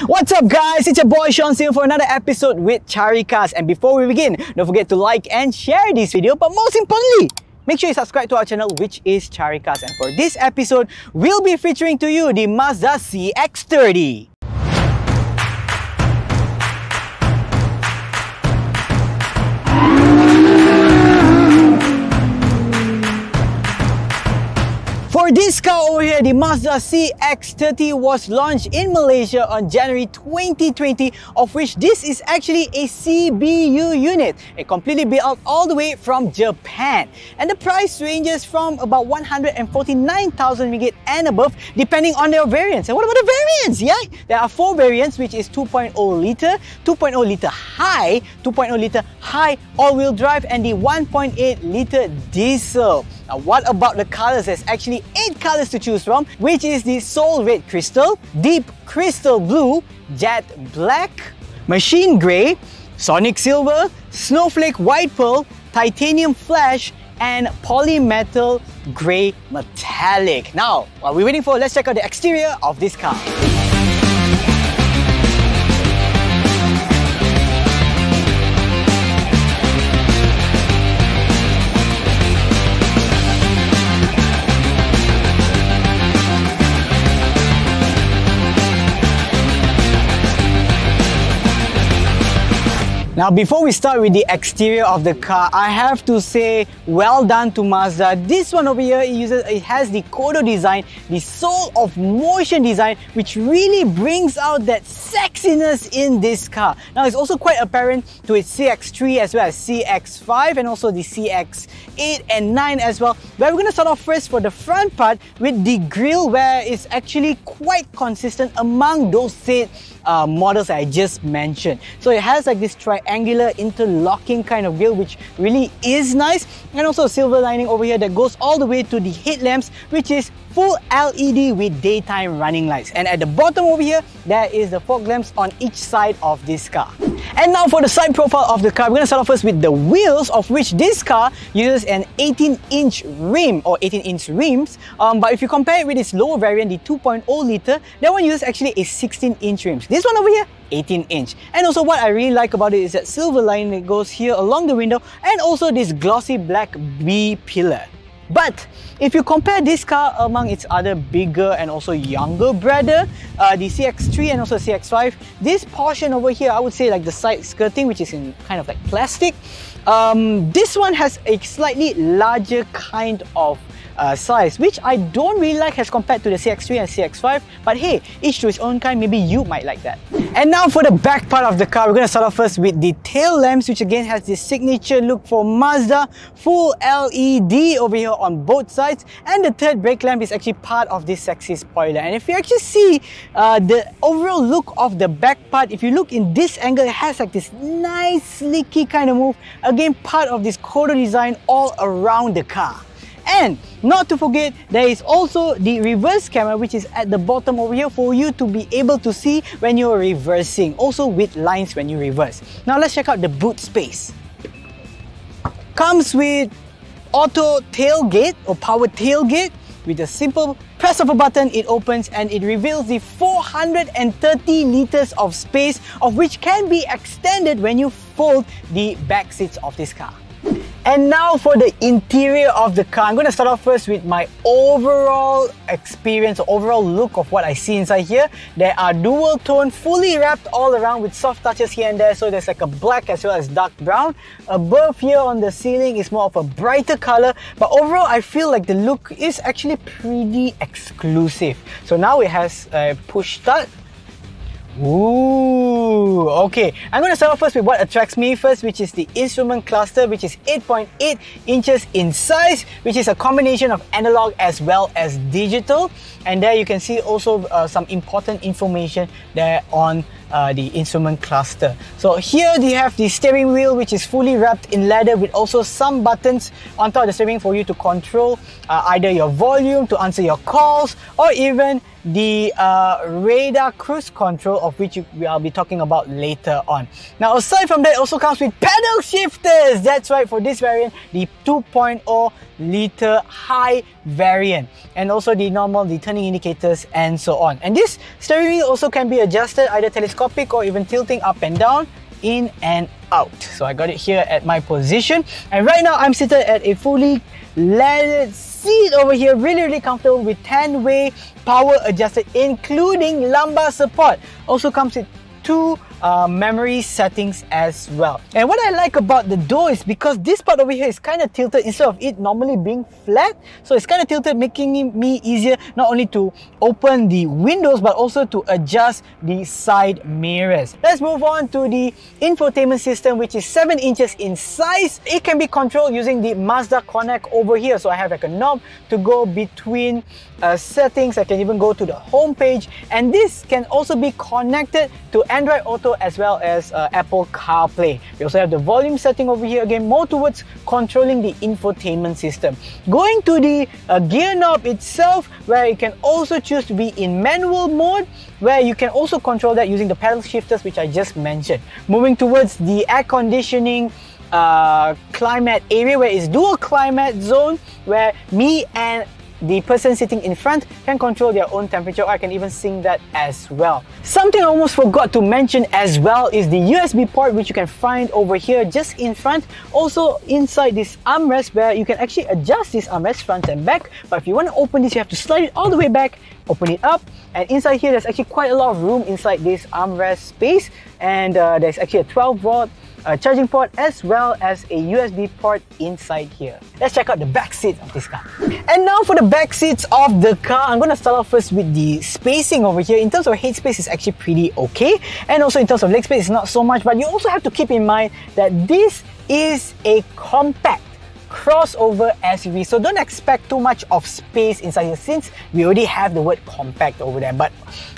What's up guys, it's your boy Sean here for another episode with Caricarz. And before we begin, don't forget to like and share this video, but most importantly, make sure you subscribe to our channel, which is Caricarz. And for this episode, we'll be featuring to you the Mazda CX-30. For this car over here, the Mazda CX-30 was launched in Malaysia on January 2020, of which this is actually a CBU unit. It completely built out all the way from Japan. And the price ranges from about 149,000 ringgit and above, depending on their variants. And what about the variants? Yeah, there are 4 variants, which is 2.0 litre, 2.0 litre high, 2.0 litre high all-wheel drive, and the 1.8 litre diesel. Now, what about the colors? There's actually 8 colors to choose from, which is the Soul Red Crystal, Deep Crystal Blue, Jet Black, Machine Grey, Sonic Silver, Snowflake White Pearl, Titanium Flash, and Polymetal Grey Metallic. Now, while we're waiting for, let's check out the exterior of this car. Now, before we start with the exterior of the car, I have to say well done to Mazda. This one over here, it has the Kodo design, the soul of motion design, which really brings out that sexiness in this car. Now, it's also quite apparent to its CX-3 as well as CX-5 and also the CX-8 and 9 as well. But we're going to start off first for the front part with the grille, where it's actually quite consistent among those said models I just mentioned. So it has like this triangular interlocking kind of grille, which really is nice, and also a silver lining over here that goes all the way to the headlamps, which is full LED with daytime running lights. And at the bottom over here, there is the fog lamps on each side of this car. And now for the side profile of the car, we're going to start off first with the wheels, of which this car uses an 18-inch rim or 18-inch rims. But if you compare it with its lower variant, the 2.0 litre, that one uses actually a 16-inch rims. This one over here, 18-inch. And also what I really like about it is that silver line that goes here along the window, and also this glossy black B pillar. But if you compare this car among its other bigger and also younger brother, the CX-3 and also CX-5, this portion over here, I would say like the side skirting, which is in kind of like plastic, this one has a slightly larger kind of size, which I don't really like as compared to the CX-3 and CX-5, but hey, each to its own kind, maybe you might like that. And now for the back part of the car, we're going to start off first with the tail lamps, which again has this signature look for Mazda, full LED over here on both sides, and the third brake lamp is actually part of this sexy spoiler. And if you actually see the overall look of the back part, if you look in this angle, it has like this nice slicky kind of move, again part of this Kodo design all around the car. And not to forget, there is also the reverse camera, which is at the bottom over here for you to be able to see when you're reversing, also with lines when you reverse. Now let's check out the boot space. Comes with auto tailgate or power tailgate. With a simple press of a button, it opens and it reveals the 430 liters of space, of which can be extended when you fold the back seats of this car. And now for the interior of the car, I'm going to start off first with my overall experience, or overall look of what I see inside here. There are dual tone, fully wrapped all around with soft touches here and there. So there's like a black as well as dark brown. Above here on the ceiling is more of a brighter color. But overall, I feel like the look is actually pretty exclusive. So now it has a push start. Ooh, okay. I'm going to start off first with what attracts me first, which is the instrument cluster, which is 8.8 inches in size, which is a combination of analog as well as digital. And there you can see also some important information there on the instrument cluster. So here you have the steering wheel, which is fully wrapped in leather with also some buttons on top of the steering for you to control either your volume, to answer your calls, or even the radar cruise control, of which I'll be talking about later on. Now, aside from that, it also comes with pedal shifters. That's right, for this variant, the 2.0 litre high variant, and also the normal, the turning indicators, and so on. And this steering wheel also can be adjusted either telescopic or even tilting up and down, in and out. So I got it here at my position, and right now I'm seated at a fully leathered seat over here, really comfortable with 10-way power adjusted, including lumbar support. Also comes with 2 memory settings as well. And what I like about the door is because this part over here is kind of tilted instead of it normally being flat. So it's kind of tilted, making me easier not only to open the windows but also to adjust the side mirrors. Let's move on to the infotainment system, which is 7 inches in size. It can be controlled using the Mazda Connect over here. So I have like a knob to go between settings. I can even go to the home page, and this can also be connected to Android Auto as well as Apple Carplay. We also have the volume setting over here, again more towards controlling the infotainment system. Going to the gear knob itself, where you can also choose to be in manual mode, where you can also control that using the pedal shifters, which I just mentioned. Moving towards the air conditioning climate area, where it's dual climate zone, where me and the person sitting in front can control their own temperature, or I can even sync that as well. Something I almost forgot to mention as well is the USB port, which you can find over here just in front. Also inside this armrest, where you can actually adjust this armrest front and back, but if you want to open this, you have to slide it all the way back, open it up, and inside here there's actually quite a lot of room inside this armrest space, and there's actually a 12-volt charging port as well as a USB port inside here. Let's check out the back seats of this car. And now for the back seats of the car, I'm going to start off first with the spacing over here. In terms of headspace, it's actually pretty okay, and also in terms of leg space, it's not so much, but you also have to keep in mind that this is a compact crossover SUV, so don't expect too much of space inside here since we already have the word compact over there. But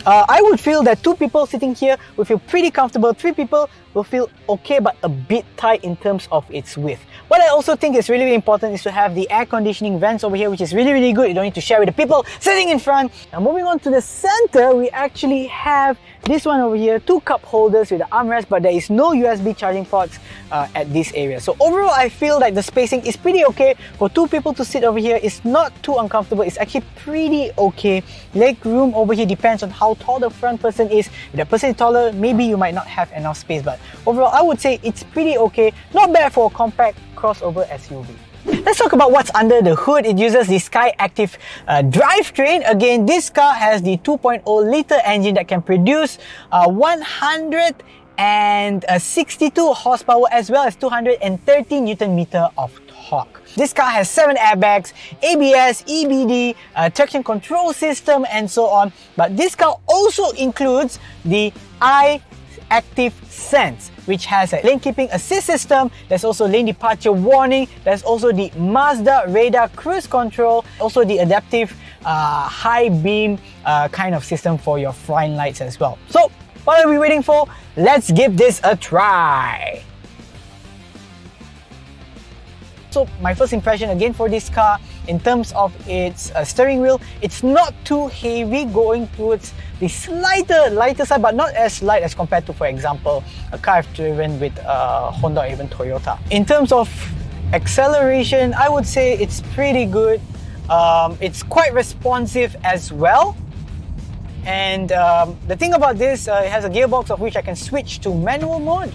I would feel that 2 people sitting here will feel pretty comfortable. 3 people will feel okay, but a bit tight in terms of its width. What I also think is really important is to have the air conditioning vents over here, which is really good. You don't need to share with the people sitting in front. Now moving on to the center, we actually have this one over here, 2 cup holders with the armrest, but there is no USB charging ports at this area. So overall, I feel like the spacing is pretty okay. For 2 people to sit over here, it's not too uncomfortable. It's actually pretty okay. Leg room over here depends on how tall the front person is. If the person is taller, maybe you might not have enough space, but overall, I would say it's pretty okay. Not bad for a compact crossover SUV. Let's talk about what's under the hood. It uses the SkyActiv drivetrain. Again, this car has the 2.0 litre engine that can produce 162 horsepower as well as 230 Newton meter of torque. This car has 7 airbags, ABS, EBD, traction control system, and so on. But this car also includes the Active Sense, which has a lane keeping assist system. There's also lane departure warning. There's also the Mazda radar cruise control, also the adaptive high beam kind of system for your front lights as well. So what are we waiting for? Let's give this a try. So my first impression again for this car, in terms of its steering wheel, it's not too heavy, going towards the lighter side, but not as light as compared to, for example, a car I've driven with Honda or even Toyota. In terms of acceleration, I would say it's pretty good. It's quite responsive as well. And the thing about this, it has a gearbox of which I can switch to manual mode.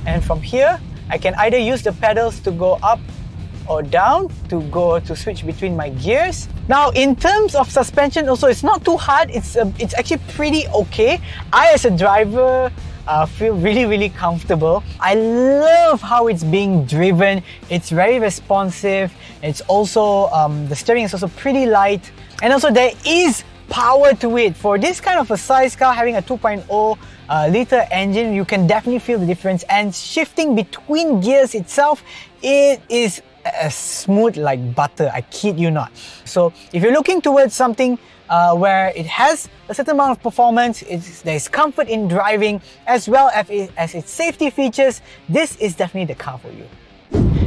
And from here, I can either use the pedals to go up or down to switch between my gears. Now in terms of suspension also, it's not too hard. It's actually pretty okay. I as a driver feel really comfortable. I love how it's being driven. It's very responsive. It's also the steering is also pretty light, and also there is power to it. For this kind of a size car, having a 2.0 litre engine, you can definitely feel the difference. And shifting between gears itself, it is smooth like butter, I kid you not. So if you're looking towards something where it has a certain amount of performance, there's comfort in driving as well as its safety features, this is definitely the car for you.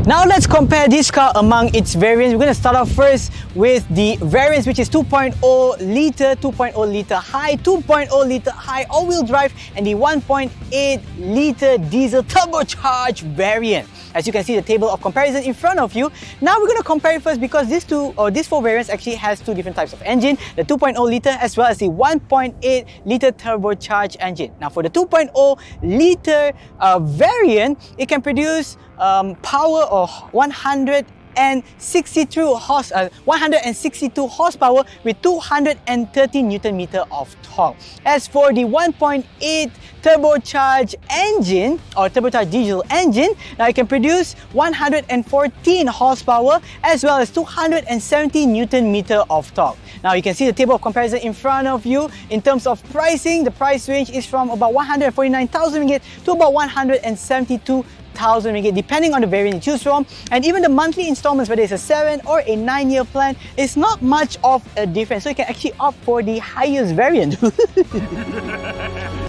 Now let's compare this car among its variants. We're going to start off first with the variants, which is 2.0 litre, 2.0 litre high, 2.0 litre high all-wheel drive, and the 1.8 litre diesel turbocharged variant. As you can see, the table of comparison in front of you. Now we're going to compare it first because these four variants actually has two different types of engine, the 2.0 litre as well as the 1.8 litre turbocharged engine. Now for the 2.0 litre variant, it can produce power of 162 horsepower with 230 Newton meter of torque. As for the 1.8 turbocharged engine or turbocharged diesel engine, now it can produce 114 horsepower as well as 270 Newton meter of torque. Now you can see the table of comparison in front of you. In terms of pricing, the price range is from about 149,000 ringgit to about 172,000 ringgit, depending on the variant you choose from. And even the monthly installments, whether it's a 7 or a 9-year plan, is not much of a difference. So you can actually opt for the highest variant.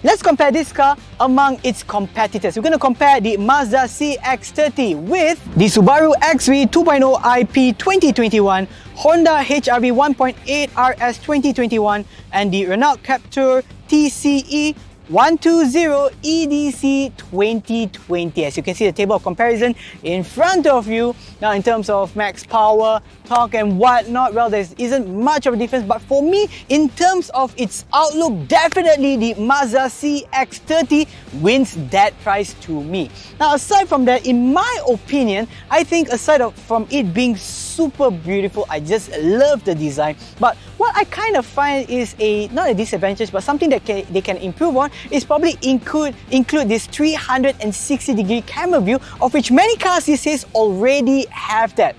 Let's compare this car among its competitors. We're going to compare the Mazda CX-30 with the Subaru XV 2.0 IP 2021, Honda HR-V 1.8 RS 2021, and the Renault Captur TCE 120 EDC 2020. As you can see, the table of comparison in front of you. Now in terms of max power, torque and whatnot, well, there isn't much of a difference, but for me, in terms of its outlook, definitely the Mazda CX-30 wins that price to me. Now aside from that, in my opinion, I think aside from it being super beautiful, I just love the design, but what I kind of find is not a disadvantage, but something that they can improve on is probably include this 360-degree camera view, of which many cars these days already have that.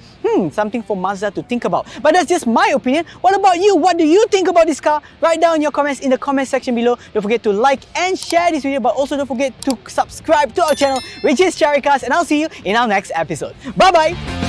Something for Mazda to think about. But that's just my opinion. What about you? What do you think about this car? Write down your comments in the comment section below. Don't forget to like and share this video, but also don't forget to subscribe to our channel, which is Caricarz, and I'll see you in our next episode. Bye bye!